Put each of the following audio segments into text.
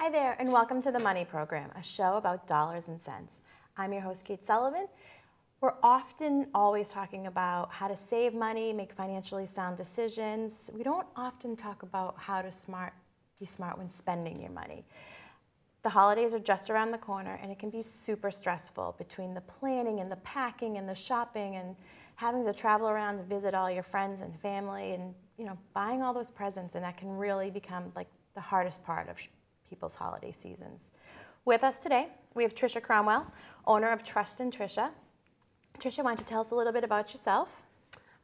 Hi there, and welcome to the Money Program, a show about dollars and cents. I'm your host, Kate Sullivan. We're often always talking about how to save money, make financially sound decisions. We don't often talk about how to be smart when spending your money. The holidays are just around the corner, and it can be super stressful between the planning and the packing and the shopping and having to travel around to visit all your friends and family and buying all those presents, and that can really become like the hardest part of people's holiday seasons. With us today, we have Tricia Cromwell, owner of Trust and Tricia. Tricia, why don't you tell us a little bit about yourself?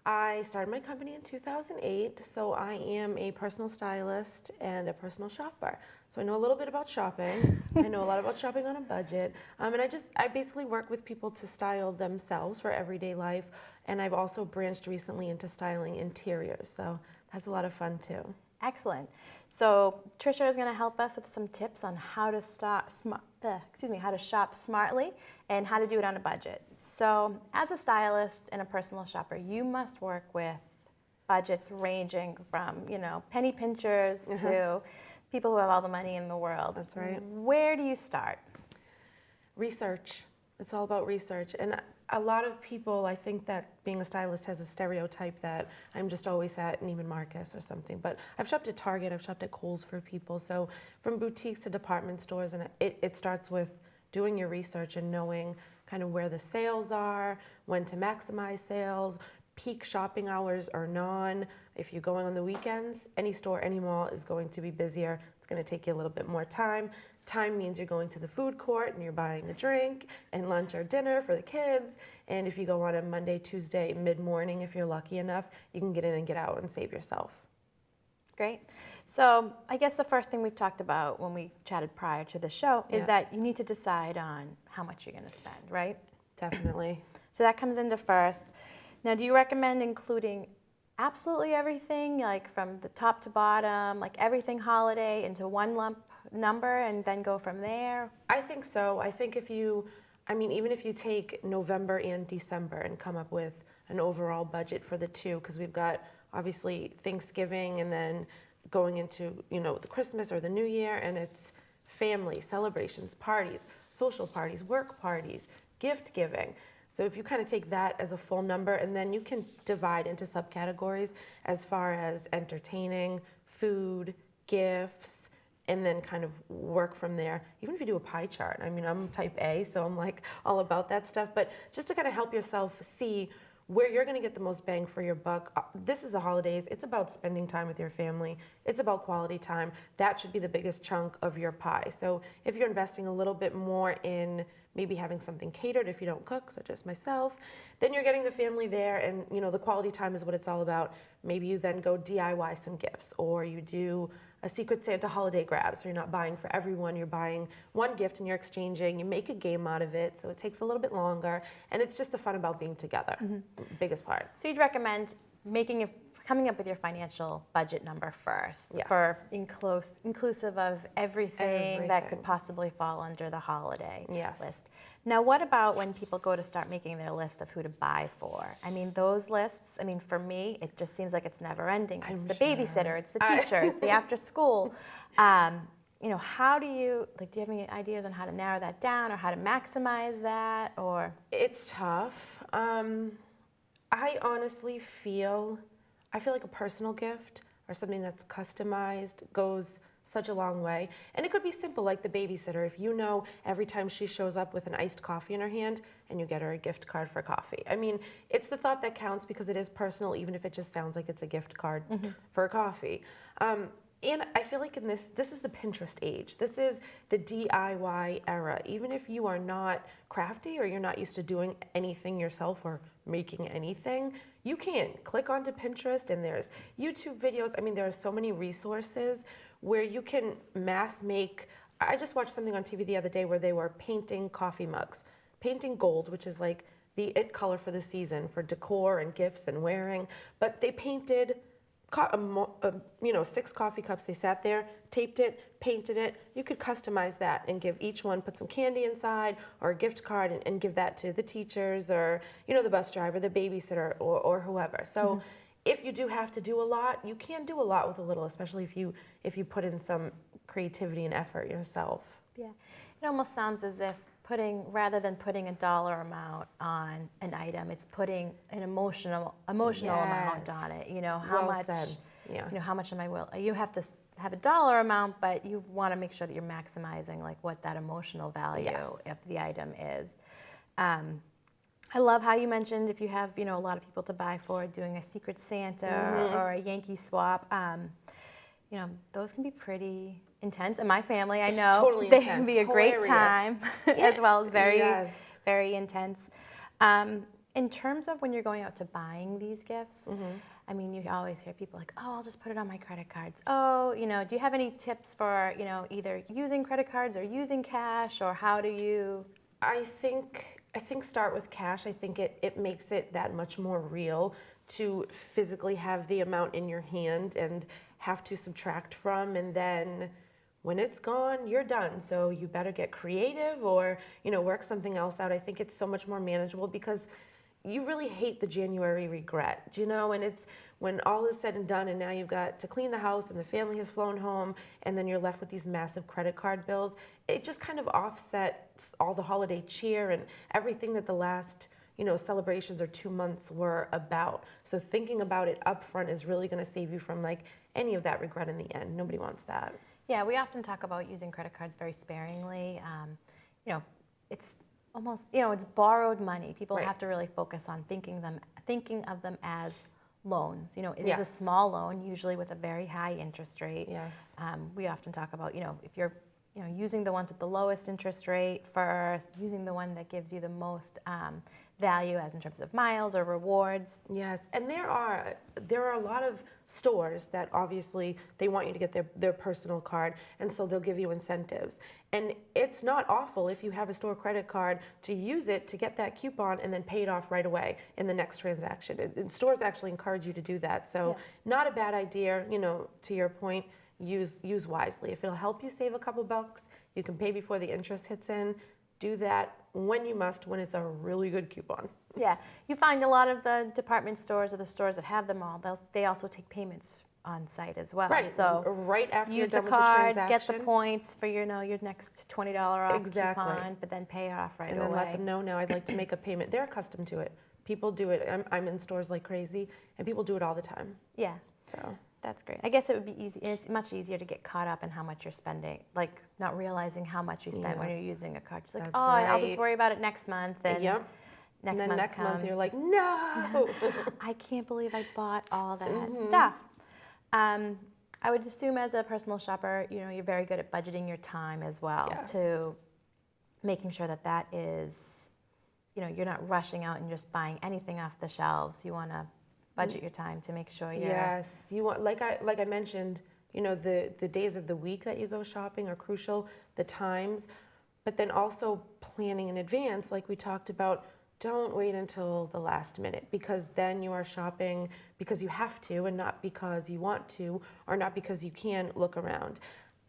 I started my company in 2008, so I am a personal stylist and a personal shopper. So I know a little bit about shopping. I know a lot about shopping on a budget. And I basically work with people to style themselves for everyday life. And I've also branched recently into styling interiors. So that's a lot of fun too. Excellent. So Tricia is going to help us with some tips on how to how to shop smartly and how to do it on a budget. So as a stylist and a personal shopper, you must work with budgets ranging from, penny pinchers to people who have all the money in the world. That's right. Where do you start? Research. It's all about research. And a lot of people, I think that being a stylist has a stereotype that I'm just always at Neiman Marcus or something. But I've shopped at Target, I've shopped at Kohl's for people. So from boutiques to department stores, and it starts with doing your research and knowing kind of where the sales are, when to maximize sales, peak shopping hours or non. If you're going on the weekends, any store, any mall is going to be busier. It's going to take you a little bit more time. Time means you're going to the food court and you're buying a drink and lunch or dinner for the kids. And if you go on a Monday, Tuesday, mid-morning, if you're lucky enough, you can get in and get out and save yourself. Great. So I guess the first thing we've talked about when we chatted prior to the show is that you need to decide on how much you're going to spend, right? Definitely. So that comes into first. Now, do you recommend including absolutely everything, like from the top to bottom, like everything holiday into one lump number and then go from there? I think so. I think even if you take November and December and come up with an overall budget for the two, because we've got obviously Thanksgiving and then going into, the Christmas or the New Year, and it's family, celebrations, parties, social parties, work parties, gift giving. So if you kind of take that as a full number, and then you can divide into subcategories as far as entertaining, food, gifts, and then kind of work from there. Even if you do a pie chart. I mean, I'm type A, so I'm like all about that stuff. But just to kind of help yourself see where you're going to get the most bang for your buck. This is the holidays. It's about spending time with your family. It's about quality time. That should be the biggest chunk of your pie. So if you're investing a little bit more in maybe having something catered if you don't cook, such as myself, then you're getting the family there, and the quality time is what it's all about. Maybe you then go DIY some gifts, or you do a Secret Santa holiday grab, so you're not buying for everyone, you're buying one gift and you're exchanging, you make a game out of it, so it takes a little bit longer, and it's just the fun about being together, biggest part. So you'd recommend coming up with your financial budget number first for inclusive of everything that could possibly fall under the holiday list. Now, what about when people go to start making their list of who to buy for? I mean, those lists, for me, it just seems like it's never ending. It's the babysitter, it's the teacher, it's the after school. How do you have any ideas on how to narrow that down or how to maximize that? Or It's tough. I honestly feel like a personal gift or something that's customized goes such a long way. And it could be simple, like the babysitter. If every time she shows up with an iced coffee in her hand and you get her a gift card for coffee. It's the thought that counts because it is personal, even if it just sounds like it's a gift card for coffee. And I feel like this is the Pinterest age. This is the DIY era. Even if you are not crafty or you're not used to doing anything yourself or making anything, you can click onto Pinterest and there's YouTube videos. There are so many resources where you can mass make. I just watched something on TV the other day where they were painting coffee mugs, painting gold, which is like the it color for the season for decor and gifts and wearing. But they painted 6 coffee cups. They sat there, taped it, painted it. You could customize that and give each one, put some candy inside or a gift card and give that to the teachers or, the bus driver, the babysitter or whoever. So if you do have to do a lot, you can do a lot with a little, especially if you put in some creativity and effort yourself. Yeah, it almost sounds as if rather than putting a dollar amount on an item, it's putting an emotional amount on it. You know, how Well much, said. Yeah. you know, how much am I will, you have to have a dollar amount, but you want to make sure that you're maximizing like what that emotional value Yes. of the item is. I love how you mentioned if you have, you know, a lot of people to buy for, doing a Secret Santa or a Yankee swap. You know, those can be pretty intense. In my family, I know totally they intense. can be a great Hilarious. time as well as very, Yes. very intense. In terms of when you're going out to buying these gifts, I mean, you always hear people like, oh, I'll just put it on my credit cards. Oh, you know, do you have any tips for, you know, either using credit cards or using cash, or how do you? I think start with cash. I think it makes it that much more real to physically have the amount in your hand and have to subtract from, and then when it's gone, you're done. So you better get creative or, you know, work something else out. I think it's so much more manageable because you really hate the January regret, you know, and it's when all is said and done and now you've got to clean the house and the family has flown home and then you're left with these massive credit card bills. It just kind of offsets all the holiday cheer and everything that the last, you know, celebrations or 2 months were about. So thinking about it up front is really going to save you from like any of that regret in the end. Nobody wants that. Yeah, we often talk about using credit cards very sparingly. You know, it's almost, you know, it's borrowed money. People Right. have to really focus on thinking of them as loans. You know, it is a Yes. small loan, usually with a very high interest rate. Yes. We often talk about, you know, if you're, you know, using the ones with the lowest interest rate first, using the one that gives you the most value as in terms of miles or rewards. Yes, and there are a lot of stores that obviously they want you to get their personal card, and so they'll give you incentives. And it's not awful if you have a store credit card to use it to get that coupon and then pay it off right away in the next transaction. And stores actually encourage you to do that. So Yeah. not a bad idea, you know, to your point, use wisely. If it'll help you save a couple bucks, you can pay before the interest hits in. Do that when you must, when it's a really good coupon. Yeah, you find a lot of the department stores or the stores that have them all, they also take payments on site as well. Right. So right after you're use the done with the card, get transaction. the points for your next $20 off Exactly. coupon, but then pay it off right And away. then let them know, now I'd like to make a payment. They're accustomed to it. People do it. I'm in stores like crazy, and people do it all the time. Yeah, So that's great. I guess it would be easy. It's much easier to get caught up in how much you're spending, like not realizing how much you spent when Yeah. you're using a card. Just like, That's oh, I'll just right. worry about it next month. And yep. next And then month next month comes. you're like, no. I can't believe I bought all that Mm-hmm. stuff. I would assume as a personal shopper, you know, you're very good at budgeting your time as well, Yes. to making sure that that is, you know, you're not rushing out and just buying anything off the shelves. You want to budget your time to make sure you're. Yes, you want, like I mentioned, you know, the days of the week that you go shopping are crucial, the times, but then also planning in advance, like we talked about. Don't wait until the last minute, because then you are shopping because you have to and not because you want to, or not because you can look around.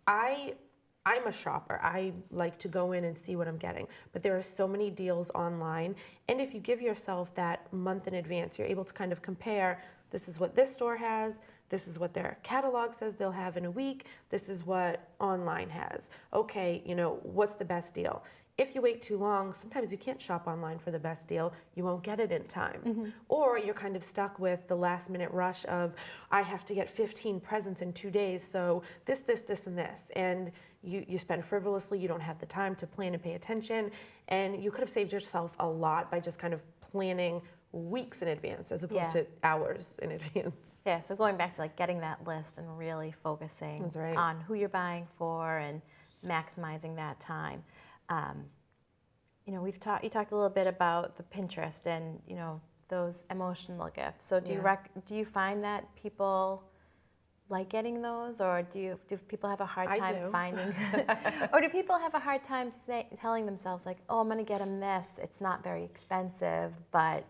I'm a shopper. I like to go in and see what I'm getting, but there are so many deals online, and if you give yourself that month in advance, you're able to kind of compare, this is what this store has, this is what their catalog says they'll have in a week, this is what online has. Okay, you know, what's the best deal? If you wait too long, sometimes you can't shop online for the best deal. You won't get it in time. Or you're kind of stuck with the last minute rush of, I have to get 15 presents in 2 days, so this, and this. And you spend frivolously, you don't have the time to plan and pay attention, and you could have saved yourself a lot by just kind of planning weeks in advance as opposed Yeah. to hours in advance. Yeah, so going back to like getting that list and really focusing That's right. on who you're buying for and maximizing that time. You know, you talked a little bit about the Pinterest and, you know, those emotional gifts. So do you find that people like getting those, or do people have a hard I time do. finding, or do people have a hard time telling themselves like, oh, I'm going to get them this. It's not very expensive, but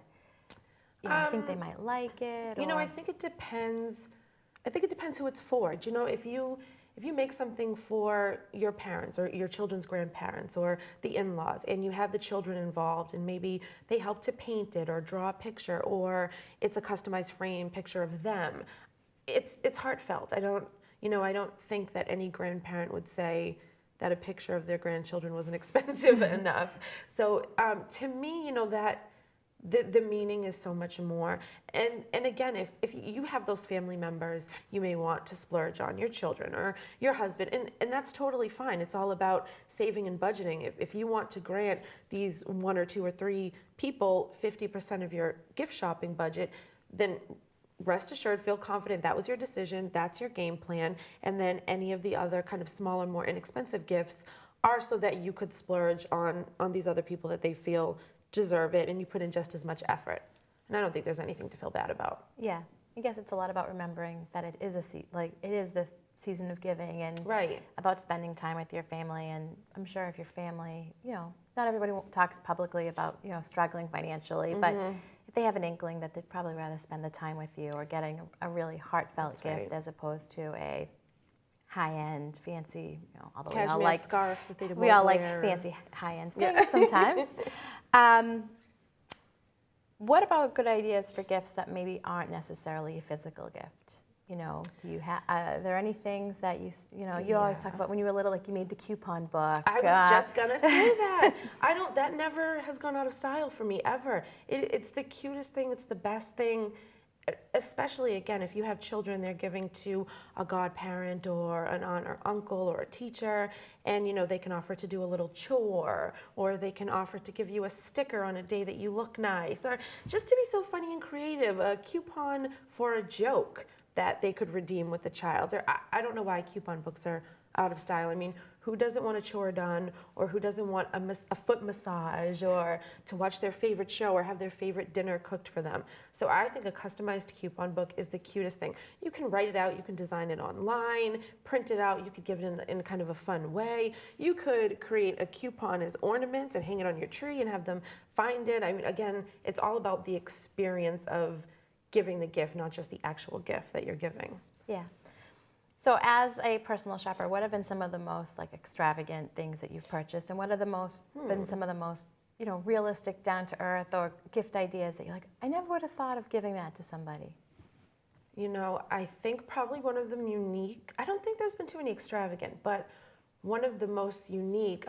you know, I think they might like it. You know, or- I think it depends. I think it depends who it's for. Do you know, if you make something for your parents or your children's grandparents or the in-laws, and you have the children involved, and maybe they help to paint it or draw a picture, or it's a customized frame picture of them, it's heartfelt. I don't think that any grandparent would say that a picture of their grandchildren wasn't expensive enough. So to me, that the meaning is so much more. And again, if you have those family members, you may want to splurge on your children or your husband, and that's totally fine. It's all about saving and budgeting. If you want to grant these 1 or 2 or 3 people 50% of your gift shopping budget, then rest assured, feel confident that was your decision, that's your game plan, and then any of the other kind of smaller, more inexpensive gifts are so that you could splurge on these other people that they feel deserve it, and you put in just as much effort. And I don't think there's anything to feel bad about. Yeah, I guess it's a lot about remembering that it is it is the season of giving, and Right. about spending time with your family. And I'm sure if your family, not everybody talks publicly about, struggling financially, but if they have an inkling that they'd probably rather spend the time with you or getting a really heartfelt That's gift right. as opposed to a high-end, fancy, although Cashmere scarf that they we all won't like wear. fancy high-end things sometimes. What about good ideas for gifts that maybe aren't necessarily a physical gift? Do you have? Are there any things that you always talk about when you were little, like you made the coupon book? I was just gonna say that. That never has gone out of style for me ever. It's the cutest thing. It's the best thing. Especially again, if you have children, they're giving to a godparent or an aunt or uncle or a teacher, and they can offer to do a little chore, or they can offer to give you a sticker on a day that you look nice, or just to be so funny and creative, a coupon for a joke that they could redeem with the child. Or I don't know why coupon books are out of style. I mean, who doesn't want a chore done, or who doesn't want a foot massage, or to watch their favorite show, or have their favorite dinner cooked for them? So I think a customized coupon book is the cutest thing. You can write it out, you can design it online, print it out, you could give it in kind of a fun way. You could create a coupon as ornaments and hang it on your tree and have them find it. I mean, again, it's all about the experience of giving the gift, not just the actual gift that you're giving. Yeah. So as a personal shopper, what have been some of the most extravagant things that you've purchased, and what are been some of the most realistic, down to earth, or gift ideas that you're like, I never would have thought of giving that to somebody? I think probably one of them unique. I don't think there's been too many extravagant, but one of the most unique.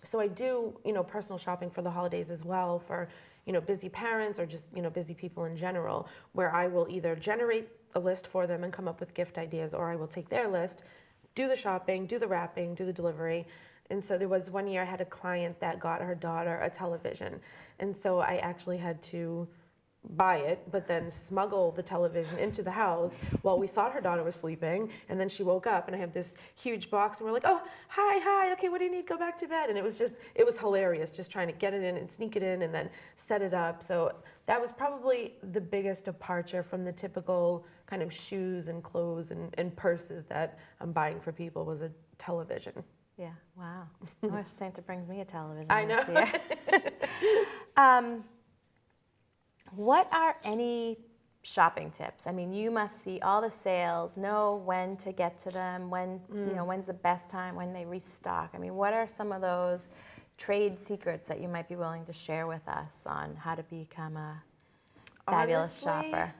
So I do personal shopping for the holidays as well, for busy parents or just busy people in general, where I will either generate a list for them and come up with gift ideas, or I will take their list, do the shopping, do the wrapping, do the delivery. And so there was one year I had a client that got her daughter a television, and so I actually had to buy it, but then smuggle the television into the house while we thought her daughter was sleeping, and then she woke up, and I have this huge box, and we're like, oh, hi, okay, what do you need? Go back to bed. And it was hilarious, just trying to get it in and sneak it in and then set it up. So that was probably the biggest departure from the typical kind of shoes and clothes and purses that I'm buying for people, was a television. Yeah, wow. I wish Santa brings me a television I know. this year. What are any shopping tips? I mean, you must see all the sales, know when to get to them, when's the best time, when they restock. I mean, what are some of those trade secrets that you might be willing to share with us on how to become a fabulous Honestly, shopper?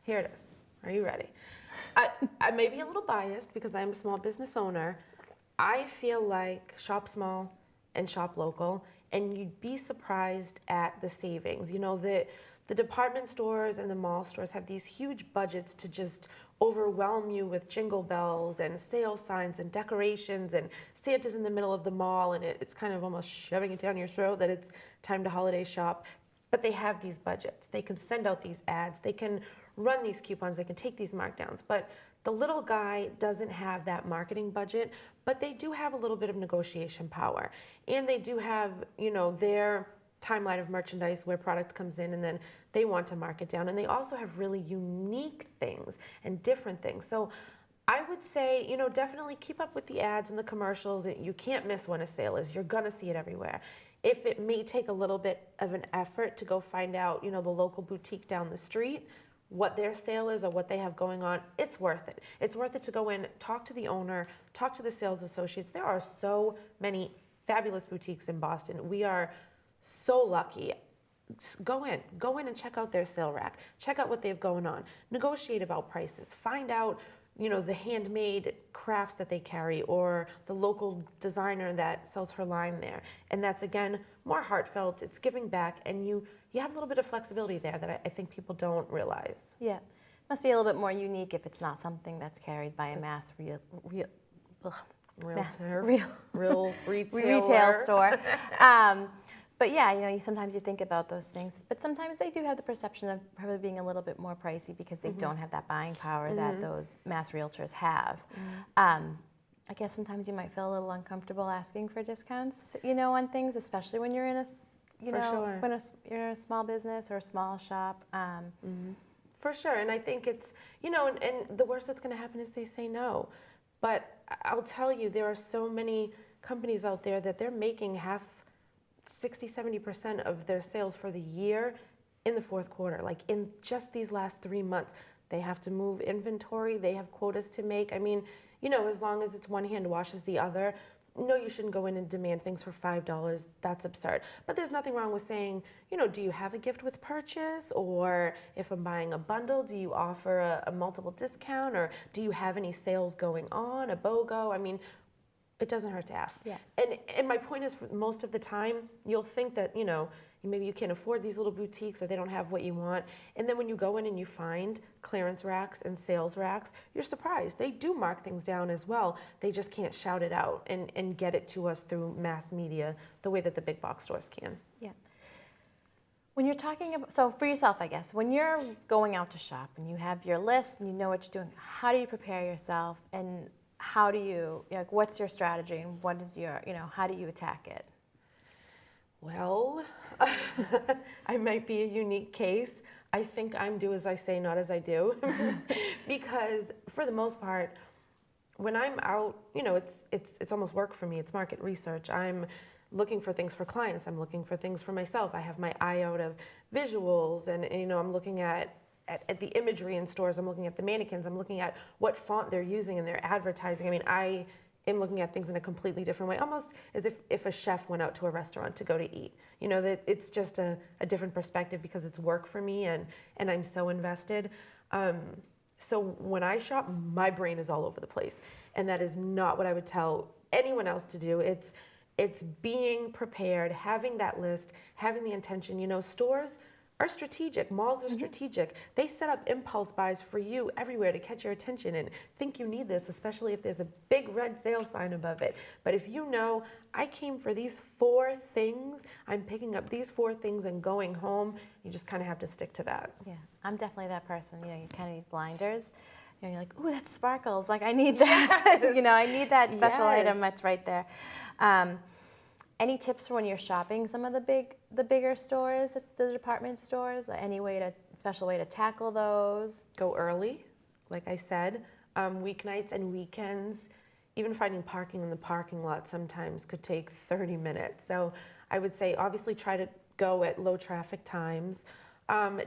Here it is. Are you ready? I may be a little biased because I'm a small business owner. I feel like shop small and shop local, and you'd be surprised at the savings. The department stores and the mall stores have these huge budgets to just overwhelm you with jingle bells and sale signs and decorations, and Santa's in the middle of the mall, and it's kind of almost shoving it down your throat that it's time to holiday shop. But they have these budgets. They can send out these ads. They can run these coupons. They can take these markdowns. But the little guy doesn't have that marketing budget, but they do have a little bit of negotiation power. And they do have, their timeline of merchandise where product comes in, and then they want to mark it down. And they also have really unique things and different things. So I would say, definitely keep up with the ads and the commercials. You can't miss when a sale is. You're gonna see it everywhere. If it may take a little bit of an effort to go find out, the local boutique down the street, what their sale is or what they have going on, it's worth it. It's worth it to go in, talk to the owner, talk to the sales associates. There are so many fabulous boutiques in Boston. We are so lucky. Go in and check out their sale rack. Check out what they have going on. Negotiate about prices. Find out, the handmade crafts that they carry, or the local designer that sells her line there. And that's, again, more heartfelt, it's giving back, and you have a little bit of flexibility there that I think people don't realize. Yeah. Must be a little bit more unique if it's not something that's carried by a mass Real retailer. retail store. But yeah, sometimes you think about those things, but sometimes they do have the perception of probably being a little bit more pricey because they don't have that buying power that those mass realtors have. I guess sometimes you might feel a little uncomfortable asking for discounts, on things, especially when you're in when you're in a small business or a small shop. For sure, and I think it's, and the worst that's going to happen is they say no. But I'll tell you, there are so many companies out there that they're making 60-70% of their sales for the year in the fourth quarter. Like in just these last 3 months, they have to move inventory, they have quotas to make. I mean, as long as it's one hand washes the other, no, you shouldn't go in and demand things for $5. That's absurd. But there's nothing wrong with saying, do you have a gift with purchase? Or if I'm buying a bundle, do you offer a multiple discount? Or do you have any sales going on, a BOGO? I mean, it doesn't hurt to ask. Yeah. And my point is, most of the time, you'll think that, maybe you can't afford these little boutiques or they don't have what you want. And then when you go in and you find clearance racks and sales racks, you're surprised. They do mark things down as well. They just can't shout it out and get it to us through mass media the way that the big box stores can. Yeah. When you're talking about, so for yourself, I guess, when you're going out to shop and you have your list and you know what you're doing, how do you prepare yourself, and how do you, what's your strategy, and what is your, how do you attack it? Well, I might be a unique case. I think I'm do as I say, not as I do. Because for the most part, when I'm out, it's almost work for me. It's market research. I'm looking for things for clients. I'm looking for things for myself. I have my eye out of visuals, and I'm looking at the imagery in stores. I'm looking at the mannequins. I'm looking at what font they're using in their advertising. I mean, I am looking at things in a completely different way, almost as if a chef went out to a restaurant to go to eat. That it's just a different perspective because it's work for me, and I'm so invested. So when I shop, my brain is all over the place, and that is not what I would tell anyone else to do. It's being prepared, having that list, having the intention. Stores are strategic. Malls are strategic. They set up impulse buys for you everywhere to catch your attention and think you need this, especially if there's a big red sale sign above it. But if I came for these 4 things, I'm picking up these 4 things and going home, you just kind of have to stick to that. Yeah, I'm definitely that person. You kind of need blinders. You're like, ooh, that sparkles. Like, I need that. Yes. I need that special Yes. item that's right there. Any tips for when you're shopping some of the bigger stores, the department stores? Any special way to tackle those? Go early, like I said. Weeknights and weekends, even finding parking in the parking lot sometimes could take 30 minutes. So I would say, obviously, try to go at low traffic times.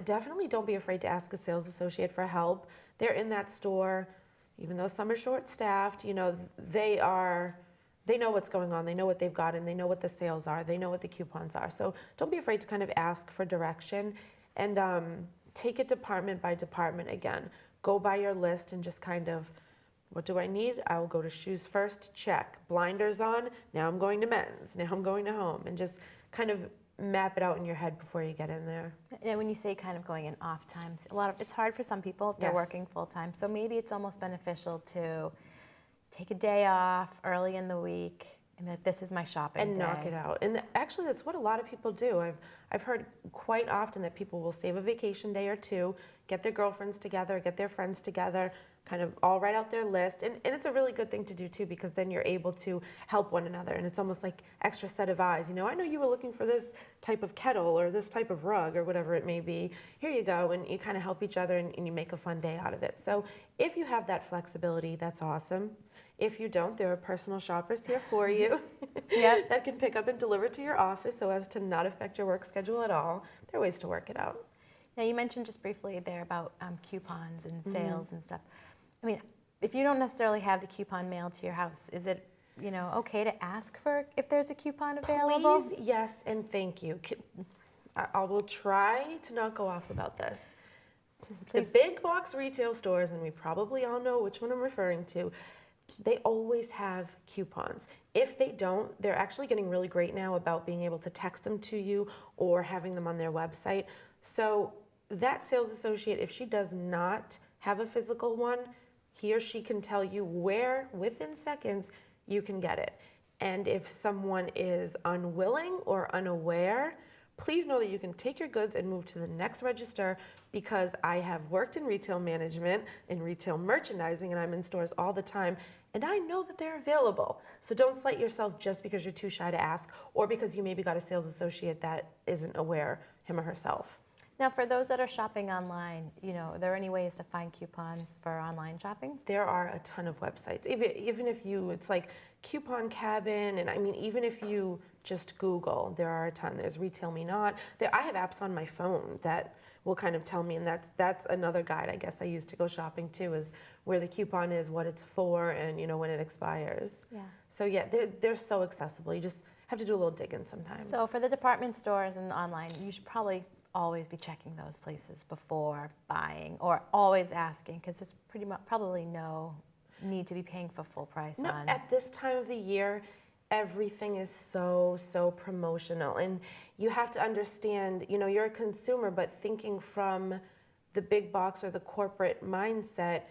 Definitely don't be afraid to ask a sales associate for help. They're in that store, even though some are short-staffed, they know what's going on, they know what they've got, and they know what the sales are, they know what the coupons are. So don't be afraid to kind of ask for direction, and take it department by department again. Go by your list and just kind of, what do I need? I will go to shoes first, check. Blinders on, now I'm going to men's, now I'm going to home, and just kind of map it out in your head before you get in there. And when you say kind of going in off times, it's hard for some people if they're Yes. working full time. So maybe it's almost beneficial to take a day off early in the week, and that this is my shopping And day. knock it out. And actually, that's what a lot of people do. I've heard quite often that people will save a vacation day or 2, get their girlfriends together, get their friends together, kind of all write out their list. And it's a really good thing to do too, because then you're able to help one another. And it's almost like extra set of eyes. I know you were looking for this type of kettle or this type of rug or whatever it may be. Here you go. And you kind of help each other, and you make a fun day out of it. So if you have that flexibility, that's awesome. If you don't, there are personal shoppers here for you Yep. that can pick up and deliver to your office so as to not affect your work schedule at all. There are ways to work it out. Now, you mentioned just briefly there about coupons and sales and stuff. I mean, if you don't necessarily have the coupon mailed to your house, is it, okay to ask for if there's a coupon available? Please, yes, and thank you. I will try to not go off about this. The big box retail stores, and we probably all know which one I'm referring to, they always have coupons. If they don't, they're actually getting really great now about being able to text them to you or having them on their website. So that sales associate, if she does not have a physical one, he or she can tell you where within seconds you can get it. And if someone is unwilling or unaware, please know that you can take your goods and move to the next register, because I have worked in retail management and retail merchandising, and I'm in stores all the time, and I know that they're available. So don't slight yourself just because you're too shy to ask, or because you maybe got a sales associate that isn't aware, him or herself. Now, for those that are shopping online, are there any ways to find coupons for online shopping? There are a ton of websites. Even if it's like Coupon Cabin, and I mean, even if you just Google, there are a ton. There's Retail Me Not. I have apps on my phone that will kind of tell me, and that's another guide I guess I use to go shopping too, is where the coupon is, what it's for, and when it expires. Yeah. So yeah, they're so accessible. You just have to do a little digging sometimes. So for the department stores and online, you should probably always be checking those places before buying, or always asking, because there's probably no need to be paying for full price. No, at this time of the year, everything is so promotional, and you have to understand, you're a consumer, but thinking from the big box or the corporate mindset,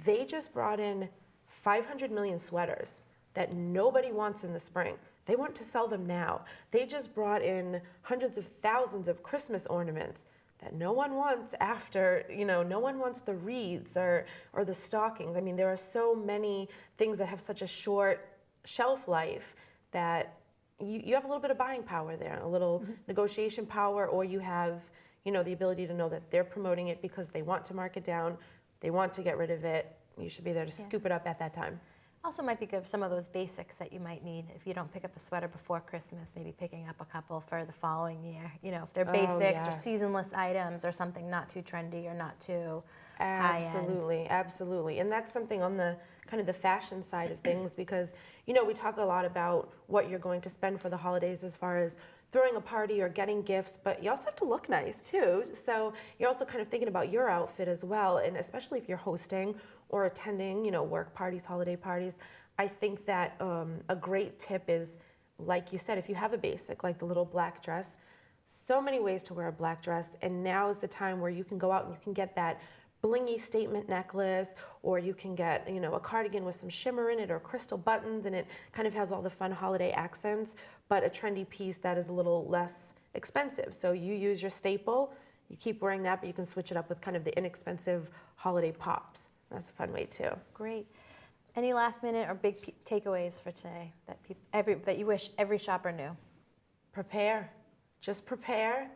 they just brought in 500 million sweaters that nobody wants in the spring. They want to sell them now. They just brought in hundreds of thousands of Christmas ornaments that no one wants after, no one wants the wreaths or the stockings. I mean, there are so many things that have such a short shelf life that you have a little bit of buying power there, a little negotiation power, or you have, the ability to know that they're promoting it because they want to mark it down, they want to get rid of it. You should be there to scoop it up at that time. Also might be good for some of those basics that you might need. If you don't pick up a sweater before Christmas, maybe picking up a couple for the following year. If they're basics or seasonless items or something not too trendy or not too high-end. Absolutely. And that's something on the kind of the fashion side of things, because, we talk a lot about what you're going to spend for the holidays as far as throwing a party or getting gifts, but you also have to look nice too. So you're also kind of thinking about your outfit as well, and especially if you're hosting or attending, work parties, holiday parties. I think that a great tip is, like you said, if you have a basic, like the little black dress, so many ways to wear a black dress, and now is the time where you can go out and you can get that blingy statement necklace, or you can get, a cardigan with some shimmer in it or crystal buttons, and it kind of has all the fun holiday accents, but a trendy piece that is a little less expensive. So you use your staple, you keep wearing that, but you can switch it up with kind of the inexpensive holiday pops. That's a fun way too. Great. Any last minute or big takeaways for today that you wish every shopper knew? Prepare. Just prepare.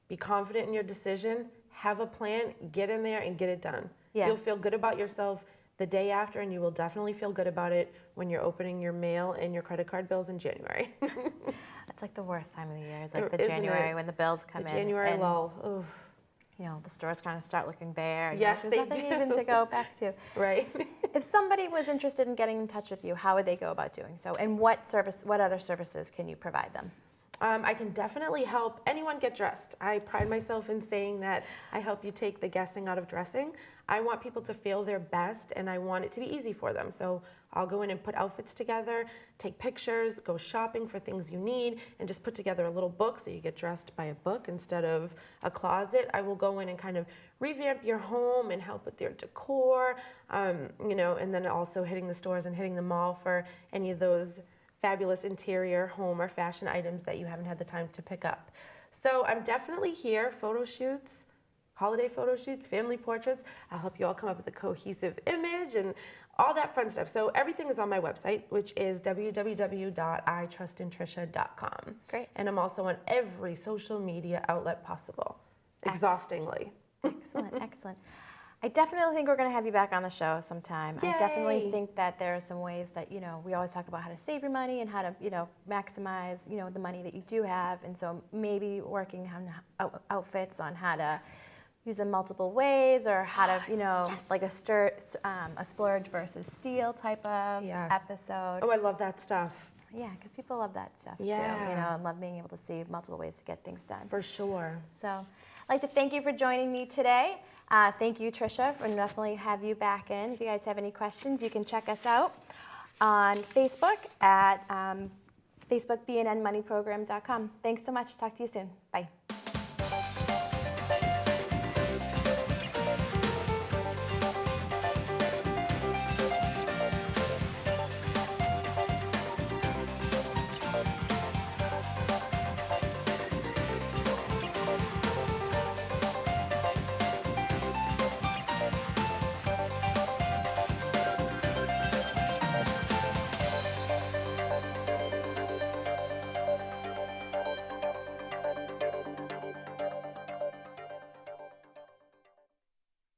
Be confident in your decision. Have a plan. Get in there and get it done. Yeah. You'll feel good about yourself the day after, and you will definitely feel good about it when you're opening your mail and your credit card bills in January. It's like the worst time of the year. It's like the January when the bills come in. The January lull. Oof. The stores kind of start looking bare. Yes, there's nothing even to go back to. Right. If somebody was interested in getting in touch with you, how would they go about doing so? And what other services can you provide them? I can definitely help anyone get dressed. I pride myself in saying that I help you take the guessing out of dressing. I want people to feel their best, and I want it to be easy for them. So I'll go in and put outfits together, take pictures, go shopping for things you need, and just put together a little book so you get dressed by a book instead of a closet. I will go in and kind of revamp your home and help with your decor, and then also hitting the stores and hitting the mall for any of those fabulous interior, home, or fashion items that you haven't had the time to pick up. So I'm definitely here. Photo shoots, holiday photo shoots, family portraits. I'll help you all come up with a cohesive image and all that fun stuff. So everything is on my website, which is www.itrustintricia.com. Great. And I'm also on every social media outlet possible, exhaustingly. Excellent, excellent. I definitely think we're going to have you back on the show sometime. Yay. I definitely think that there are some ways that, we always talk about how to save your money and how to, maximize, the money that you do have. And so maybe working on outfits on how to use them multiple ways, or how to, like a splurge versus steal type of episode. Oh, I love that stuff. Yeah, because people love that stuff too, and love being able to see multiple ways to get things done. For sure. So I'd like to thank you for joining me today. Thank you, Tricia. We'll definitely have you back in. If you guys have any questions, you can check us out on Facebook at Facebook BNNMoneyProgram.com. Thanks so much. Talk to you soon. Bye.